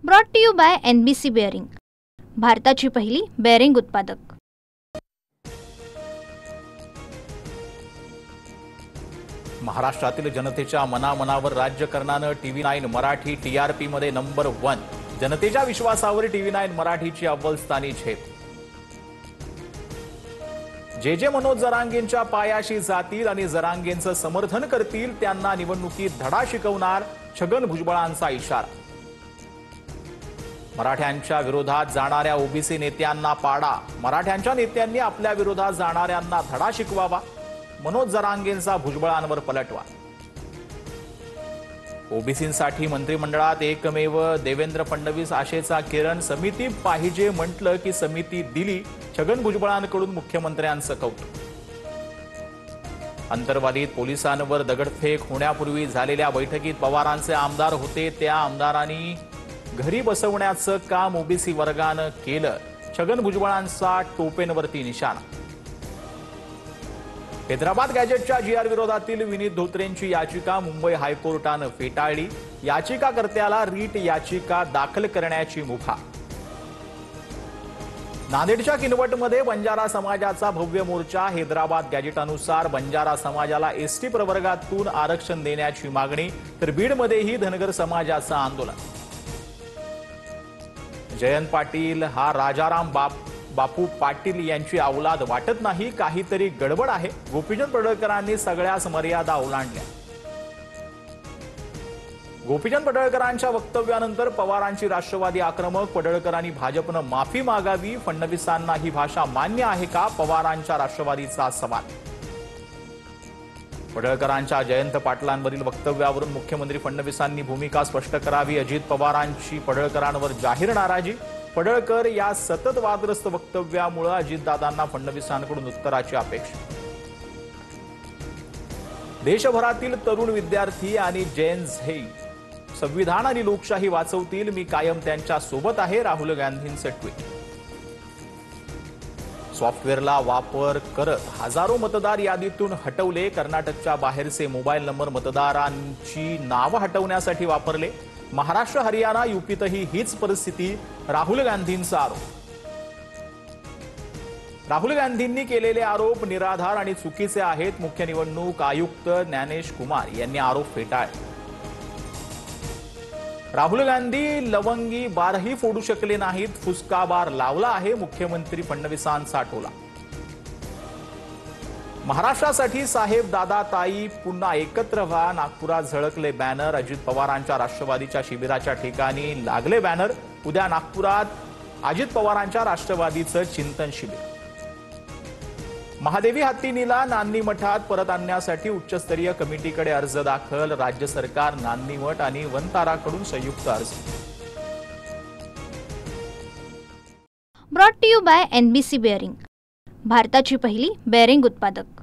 Brought to you by NBC bearing, भारताची पहिली bearing उत्पादक। महाराष्ट्रातील जनतेच्या मनामनावर राज्य करणारं TV9 मराठी TRP मध्ये नंबर 1। जनतेच्या विश्वासावर TV9 मराठीची अव्वल स्थानी झेप। जे मनोज जरांगेंच्या पायाशी जातील आणि जरांगेंचं समर्थन करतील त्यांना निवडणुकीत धडा शिकवणार, छगन भुजबळांचा इशारा। मराठ्यांच्या विरोधात जाणाऱ्या ओबीसी नेत्यांना पाडा, मराठ्यांच्या नेत्यांनी आपल्या विरोधात जाणाऱ्यांना धडा शिकवावा, मनोज जरांगेंचा भुजबळांवर पलटवार। ओबीसींसाठी मंत्रिमंडळात एकमेव देवेंद्र फडणवीस आशेचा किरण, समिती पाहिजे म्हटलं की समिती दिली, छगन भुजबळांकडून मुख्यमंत्र्यांचं कौतुक। अंतर्वालीत पोलिसांवर दगडफेक होण्यापूर्वी झालेल्या बैठकीत पवारांचे आमदार होते, त्या आमदारांनी घरी बसवण्याचं काम ओबीसी वर्गानं केलं, छगन भुजबळांचा टोपेंवरती निशाणा। हैदराबाद गॅजेटच्या GR विरोधातील विनीत धोत्रेंची याचिका मुंबई हायकोर्टानं फेटाळली, याचिकाकर्त्याला रीट याचिका दाखल करण्याची मुभा। नांदेडच्या किनवटमध्ये बंजारा समाजाचा भव्य मोर्चा, हैदराबाद गॅजेटनुसार बंजारा समाजाला ST प्रवर्गातून आरक्षण देण्याची मागणी, तर बीडमध्येही धनगर समाजाचं आंदोलन। जयंत पाटील हा राजाराम बापू पाटील यांची औलाद वाटत नाही, काहीतरी गडबड आहे, गोपीचंद पडळकरांनी सगळ्याच मर्यादा ओलांडल्या। गोपीचंद पडळकरांच्या वक्तव्यानंतर पवारांची राष्ट्रवादी आक्रमक, पडळकरांनी भाजपनं माफी मागावी, फडणवीसांना ही भाषा मान्य आहे का, पवारांच्या राष्ट्रवादीचा सवाल। पडळकरांच्या जयंत पाटलांवरील वक्तव्यावरून मुख्यमंत्री फडणवीसांनी भूमिका स्पष्ट करावी, अजित पवारांची पडळकरांवर जाहीर नाराजी, पडळकर या सतत वादग्रस्त वक्तव्यामुळे अजितदादांना फडणवीसांकडून उत्तराची अपेक्षा। देशभरातील तरुण विद्यार्थी आणि जेन झी संविधान आणि लोकशाही वाचवतील, मी कायम त्यांच्या सोबत आहे, राहुल गांधींचं ट्विट। सॉफ्टवेअरला वापर करत हजारो मतदार यादीतून हटवले, कर्नाटकच्या बाहेरचे मोबाईल नंबर मतदारांची नावं हटवण्यासाठी वापरले, महाराष्ट्र हरियाणा UPतही हीच परिस्थिती, राहुल गांधींचा आरोप। राहुल गांधींनी केलेले आरोप निराधार आणि चुकीचे आहेत, मुख्य निवडणूक आयुक्त ज्ञानेश कुमार यांनी आरोप फेटाळले। राहुल गांधी लवंगी बारही फोडू शकले नाहीत, फुसका बार लावला आहे, मुख्यमंत्री फडणवीसांचा टोला। महाराष्ट्रासाठी साहेब दादा ताई पुन्हा एकत्र व्हा, नागपुरात झळकले बॅनर, अजित पवारांच्या राष्ट्रवादीच्या शिबिराच्या ठिकाणी लागले बॅनर, उद्या नागपुरात अजित पवारांच्या राष्ट्रवादीचं चिंतन शिबिर। महादेवी हत्तीनीला नान्नी मठात परत आणण्यासाठी उच्चस्तरीय कमिटीकडे अर्ज दाखल, राज्य सरकार, नान्नी मठ आणि वनताराकडून संयुक्त अर्ज। Brought to you by NBC bearing, भारताची पहिली बेअरिंग उत्पादक।